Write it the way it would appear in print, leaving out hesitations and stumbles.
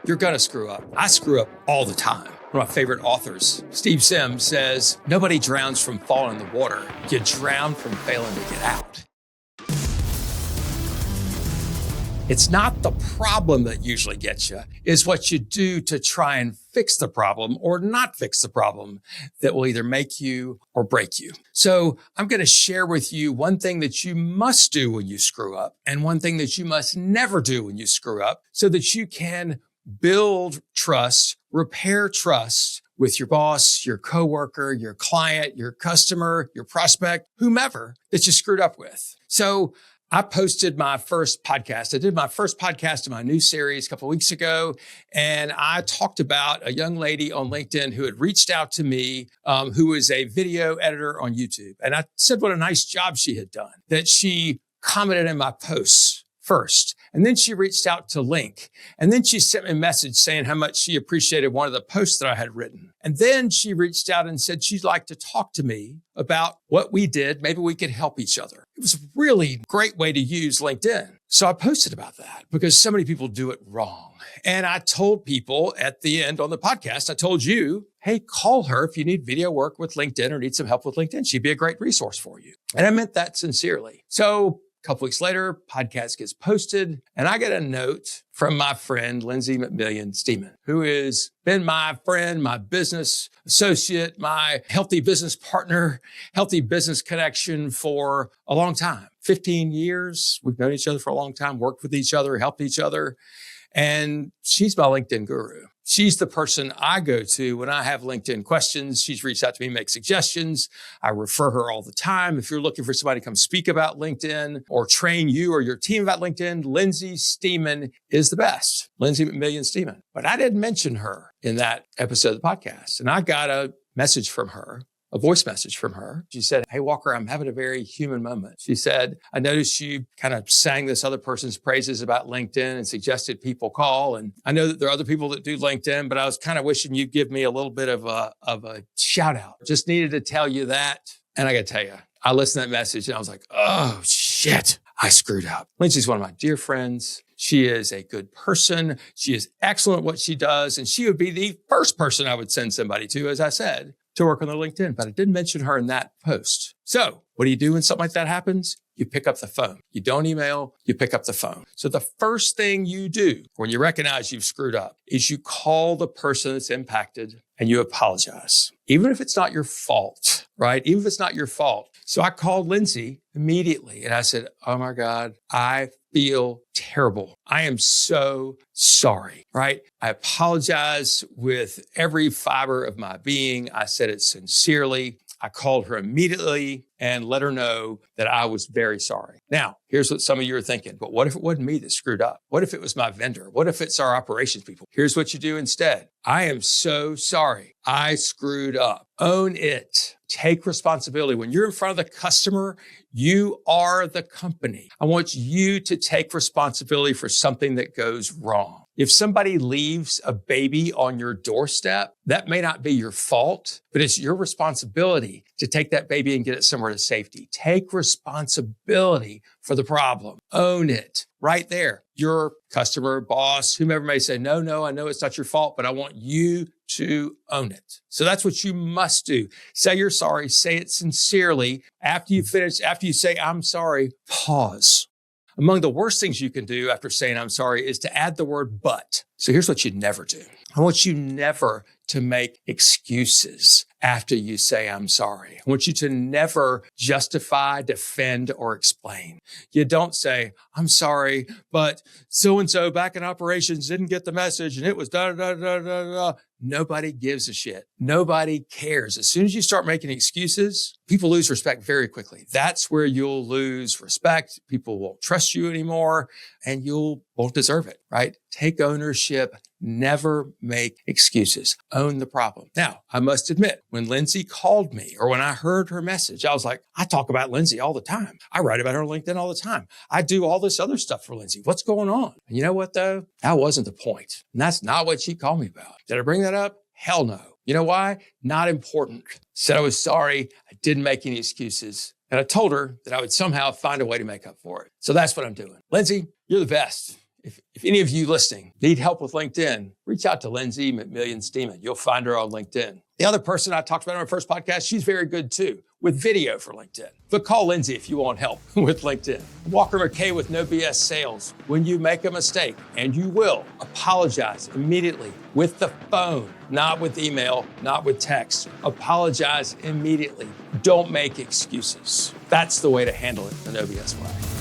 You're going to screw up. I screw up all the time. One of my favorite authors, Steve Sims, says, nobody drowns from falling in the water. You drown from failing to get out. It's not the problem that usually gets you. It's what you do to try and fix the problem or not fix the problem that will either make you or break you. So I'm going to share with you one thing that you must do when you screw up and one thing that you must never do when you screw up so that you can build trust, repair trust with your boss, your coworker, your client, your customer, your prospect, whomever that you screwed up with. So I posted my first podcast. I did my first podcast in my new series a couple of weeks ago, and I talked about a young lady on LinkedIn who had reached out to me, who was a video editor on YouTube. And I said what a nice job she had done, that she commented in my posts first. And then she reached out to Link. And then she sent me a message saying how much she appreciated one of the posts that I had written. And then she reached out and said she'd like to talk to me about what we did. Maybe we could help each other. It was a really great way to use LinkedIn. So I posted about that because so many people do it wrong. And I told people at the end on the podcast, I told you, hey, call her if you need video work with LinkedIn or need some help with LinkedIn. She'd be a great resource for you. And I meant that sincerely. So a couple weeks later, podcast gets posted, and I get a note from my friend, Lindsay McMillian Steeman, who has been my friend, my business associate, my healthy business partner, healthy business connection for a long time. 15 years. We've known each other for a long time, worked with each other, helped each other. And she's my LinkedIn guru. She's the person I go to when I have LinkedIn questions. She's reached out to me, make suggestions. I refer her all the time. If you're looking for somebody to come speak about LinkedIn or train you or your team about LinkedIn, Lindsay Steeman is the best. Lindsay McMillian Steeman. But I didn't mention her in that episode of the podcast. And I got a message from her, a voice message from her. She said, hey, Walker, I'm having a very human moment. She said, I noticed you kind of sang this other person's praises about LinkedIn and suggested people call. And I know that there are other people that do LinkedIn, but I was kind of wishing you'd give me a little bit of a shout out. Just needed to tell you that. And I got to tell you, I listened to that message and I was like, oh, shit, I screwed up. Lindsay's one of my dear friends. She is a good person. She is excellent at what she does. And she would be the first person I would send somebody to, as I said, to work on their LinkedIn, but I didn't mention her in that post. So what do you do when something like that happens? You pick up the phone. You don't email, you pick up the phone. So the first thing you do when you recognize you've screwed up is you call the person that's impacted and you apologize. Even if it's not your fault, right? Even if it's not your fault. So I called Lindsay immediately and I said, oh my God, I feel terrible. I am so sorry, right? I apologize with every fiber of my being. I said it sincerely. I called her immediately and let her know that I was very sorry. Now, here's what some of you are thinking. But what if it wasn't me that screwed up? What if it was my vendor? What if it's our operations people? Here's what you do instead. I am so sorry. I screwed up. Own it. Take responsibility. When you're in front of the customer, you are the company. I want you to take responsibility for something that goes wrong. If somebody leaves a baby on your doorstep, that may not be your fault, but it's your responsibility to take that baby and get it somewhere to safety. Take responsibility for the problem. Own it right there. Your customer, boss, whomever may say, no, I know it's not your fault, but I want you to own it. So that's what you must do. Say you're sorry. Say it sincerely. After you finish, after you say, I'm sorry, pause. Among the worst things you can do after saying I'm sorry is to add the word but. So here's what you never do. I want you never to make excuses after you say I'm sorry. I want you to never justify, defend, or explain. You don't say, I'm sorry, but so-and-so back in operations didn't get the message and it was da-da-da-da-da-da. Nobody gives a shit. Nobody cares. As soon as you start making excuses, people lose respect very quickly. That's where you'll lose respect. People won't trust you anymore and you won't deserve it, right? Take ownership. Never make excuses. Own the problem. Now, I must admit, when Lindsay called me or when I heard her message, I was like, I talk about Lindsay all the time. I write about her on LinkedIn all the time. I do all this other stuff for Lindsay. What's going on? And you know what, though? That wasn't the point. And that's not what she called me about. Did I bring that up? Hell no. You know why? Not important. Said I was sorry. I didn't make any excuses. And I told her that I would somehow find a way to make up for it. So that's what I'm doing. Lindsay, you're the best. If any of you listening need help with LinkedIn, reach out to Lindsay McMillian-Steeman. You'll find her on LinkedIn. The other person I talked about on our first podcast, she's very good too with video for LinkedIn. But call Lindsay if you want help with LinkedIn. Walker McKay with No BS Sales. When you make a mistake, and you will, apologize immediately with the phone, not with email, not with text. Apologize immediately. Don't make excuses. That's the way to handle it the No BS way.